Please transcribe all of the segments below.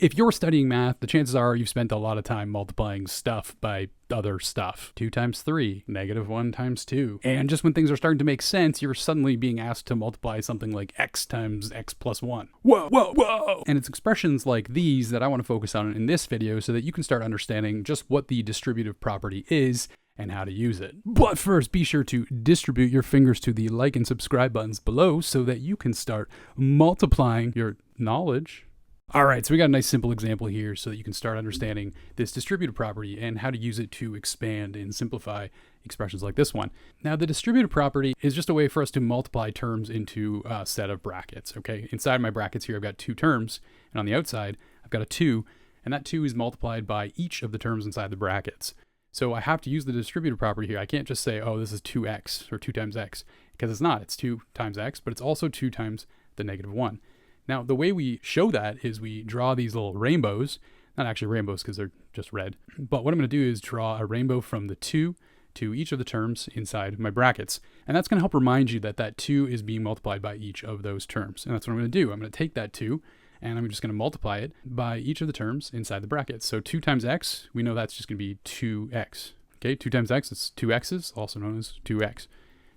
If you're studying math, the chances are you've spent a lot of time multiplying stuff by other stuff. 2 times 3, -1 times 2. And just when things are starting to make sense, you're suddenly being asked to multiply something like x times x plus 1. Whoa, whoa, whoa! And it's expressions like these that I want to focus on in this video so that you can start understanding just what the distributive property is and how to use it. But first, be sure to distribute your fingers to the like and subscribe buttons below so that you can start multiplying your knowledge. All right, so we got a nice simple example here so that you can start understanding this distributive property and how to use it to expand and simplify expressions like this one. Now, the distributive property is just a way for us to multiply terms into a set of brackets, okay? Inside my brackets here, I've got 2 terms, and on the outside, I've got a 2, and that 2 is multiplied by each of the terms inside the brackets. So I have to use the distributive property here. I can't just say, oh, this is 2x or 2 times x, because it's not. It's 2 times x, but it's also 2 times the -1. Now, the way we show that is we draw these little rainbows, not actually rainbows because they're just red, but what I'm going to do is draw a rainbow from the 2 to each of the terms inside my brackets. And that's going to help remind you that that 2 is being multiplied by each of those terms. And that's what I'm going to do. I'm going to take that 2 and I'm just going to multiply it by each of the terms inside the brackets. So 2 times x, we know that's just going to be 2x. Okay, 2 times x is 2 x's, also known as 2x.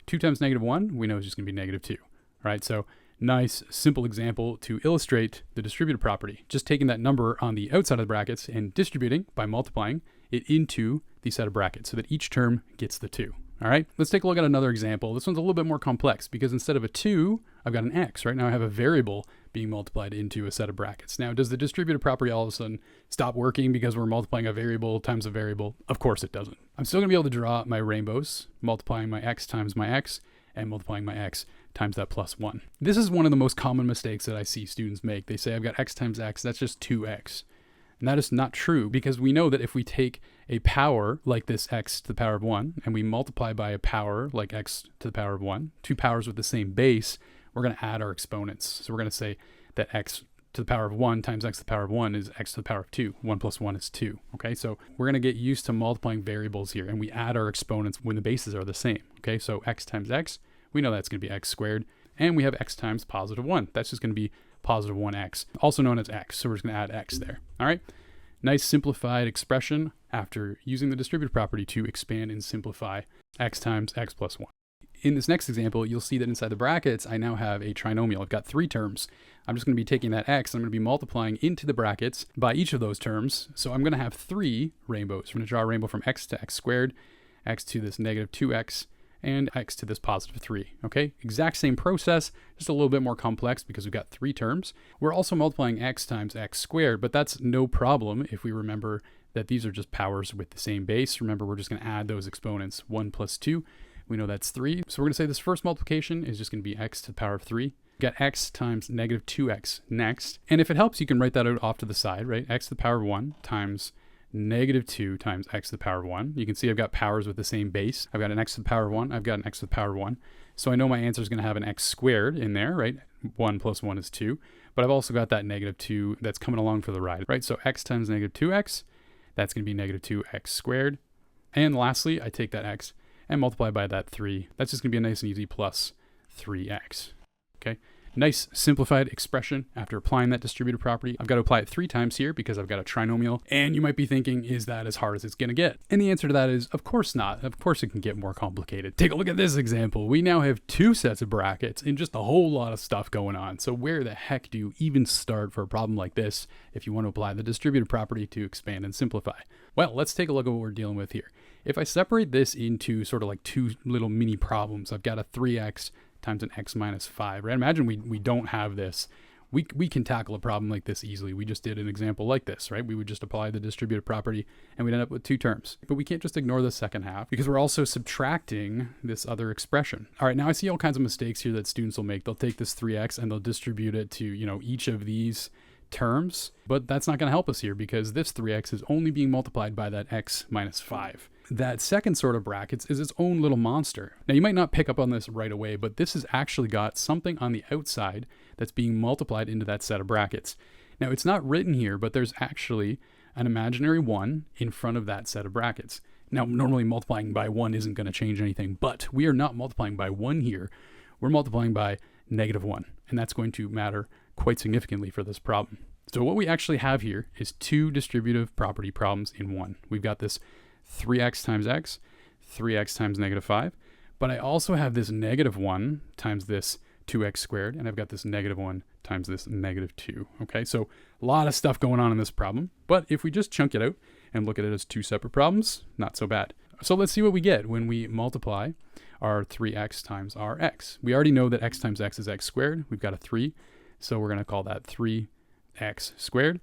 2 times -1, we know is just going to be -2. All right, so nice, simple example to illustrate the distributive property. Just taking that number on the outside of the brackets and distributing by multiplying it into the set of brackets so that each term gets the 2. All right, let's take a look at another example. This one's a little bit more complex because instead of a 2, I've got an x. Right now I have a variable being multiplied into a set of brackets. Now, does the distributive property all of a sudden stop working because we're multiplying a variable times a variable? Of course it doesn't. I'm still going to be able to draw my rainbows, multiplying my x times my x, and multiplying my x times that +1. This is one of the most common mistakes that I see students make. They say, I've got x times x, that's just 2x. And that is not true because we know that if we take a power like this x to the power of 1 and we multiply by a power like x to the power of 1, 2 powers with the same base, we're going to add our exponents. So we're going to say that x to the power of 1 times x to the power of 1 is x to the power of 2. 1 plus 1 is 2. Okay, so we're going to get used to multiplying variables here and we add our exponents when the bases are the same. Okay, so x times x, we know that's going to be x squared, and we have x times +1. That's just going to be +1x, also known as x, so we're just going to add x there. All right, nice simplified expression after using the distributive property to expand and simplify x times x plus 1. In this next example, you'll see that inside the brackets, I now have a trinomial. I've got 3 terms. I'm just going to be taking that x, and I'm going to be multiplying into the brackets by each of those terms. So I'm going to have 3 rainbows. We're going to draw a rainbow from x to x squared, x to this -2x, and x to this +3, okay? Exact same process, just a little bit more complex because we've got 3 terms. We're also multiplying x times x squared, but that's no problem if we remember that these are just powers with the same base. Remember, we're just gonna add those exponents. 1 plus 2, we know that's 3. So we're gonna say this first multiplication is just gonna be x to the power of 3. Get x times -2x next. And if it helps, you can write that out off to the side, right? X to the power of 1 times -2 times x to the power of 1. You can see I've got powers with the same base. I've got an x to the power of 1. I've got an x to the power of 1. So I know my answer is going to have an x squared in there, right? 1 plus 1 is 2. But I've also got that -2 that's coming along for the ride, right? So x times -2x, that's going to be -2x squared. And lastly, I take that x and multiply by that 3. That's just going to be a nice and easy plus 3x, okay? Nice simplified expression after applying that distributive property. I've got to apply it 3 times here because I've got a trinomial. And you might be thinking, is that as hard as it's going to get? And the answer to that is, of course not. Of course it can get more complicated. Take a look at this example. We now have 2 sets of brackets and just a whole lot of stuff going on. So where the heck do you even start for a problem like this if you want to apply the distributive property to expand and simplify? Well, let's take a look at what we're dealing with here. If I separate this into sort of like 2 little mini problems, I've got a 3x times an x minus 5, right? Imagine we don't have this. We can tackle a problem like this easily. We just did an example like this, right? We would just apply the distributive property and we'd end up with 2 terms. But we can't just ignore the second half because we're also subtracting this other expression. All right, now I see all kinds of mistakes here that students will make. They'll take this 3x and they'll distribute it to, each of these terms, but that's not going to help us here because this 3x is only being multiplied by that x minus 5. That second sort of brackets is its own little monster. Now you might not pick up on this right away, but this has actually got something on the outside that's being multiplied into that set of brackets. Now it's not written here, but there's actually an imaginary 1 in front of that set of brackets. Now normally multiplying by 1 isn't going to change anything, but we are not multiplying by 1 here. We're multiplying by -1, and that's going to matter quite significantly for this problem. So what we actually have here is two distributive property problems in one. We've got this 3x times x, 3x times negative 5, but I also have this negative 1 times this 2x squared, and I've got this negative 1 times this negative 2. Okay, so a lot of stuff going on in this problem, but if we just chunk it out and look at it as two separate problems, not so bad. So let's see what we get when we multiply our 3x times our x. We already know that x times x is x squared. We've got a 3, so we're going to call that 3x squared.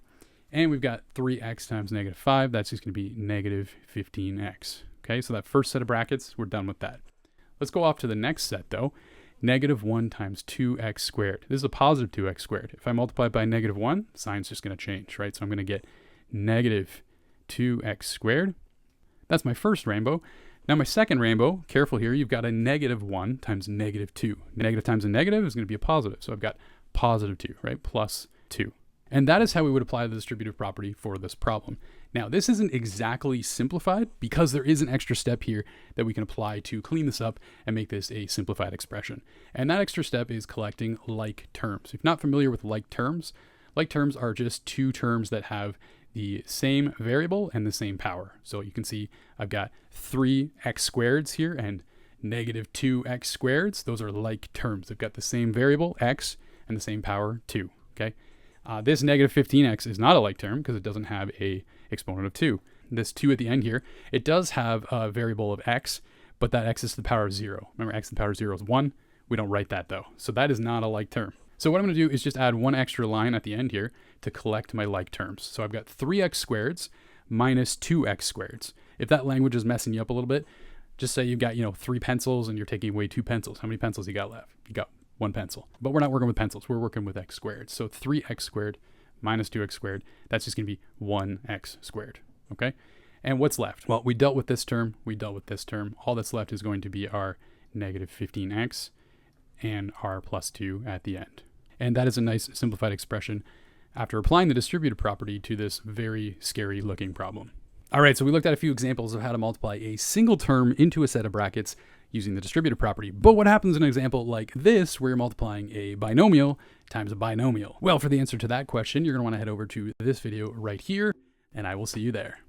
And we've got 3x times negative 5. That's just going to be negative 15x. Okay, so that first set of brackets, we're done with that. Let's go off to the next set, though. Negative 1 times 2x squared. This is a positive 2x squared. If I multiply by negative 1, sign's just going to change, right? So I'm going to get negative 2x squared. That's my first rainbow. Now my second rainbow, careful here, you've got a negative 1 times negative 2. Negative times a negative is going to be a positive. So I've got positive 2, right? Plus 2. And that is how we would apply the distributive property for this problem. Now, this isn't exactly simplified because there is an extra step here that we can apply to clean this up and make this a simplified expression. And that extra step is collecting like terms. If you're not familiar with like terms are just two terms that have the same variable and the same power. So you can see I've got 3x squareds here and negative 2x squareds. Those are like terms. They've got the same variable, x, and the same power, 2. Okay. This negative 15x is not a like term because it doesn't have a exponent of 2. This 2 at the end here, it does have a variable of x, but that x is to the power of 0. Remember, x to the power of 0 is 1. We don't write that though. So that is not a like term. So what I'm going to do is just add one extra line at the end here to collect my like terms. So I've got 3x squareds minus 2x squareds. If that language is messing you up a little bit, just say you've got, 3 pencils and you're taking away 2 pencils. How many pencils you got left? You got 1 pencil. But we're not working with pencils. We're working with x squared. So 3x squared minus 2x squared, that's just going to be 1x squared. Okay? And what's left? Well, we dealt with this term. We dealt with this term. All that's left is going to be our negative 15x and our plus 2 at the end. And that is a nice simplified expression after applying the distributive property to this very scary looking problem. All right, so we looked at a few examples of how to multiply a single term into a set of brackets using the distributive property. But what happens in an example like this, where you're multiplying a binomial times a binomial? Well, for the answer to that question, you're going to want to head over to this video right here, and I will see you there.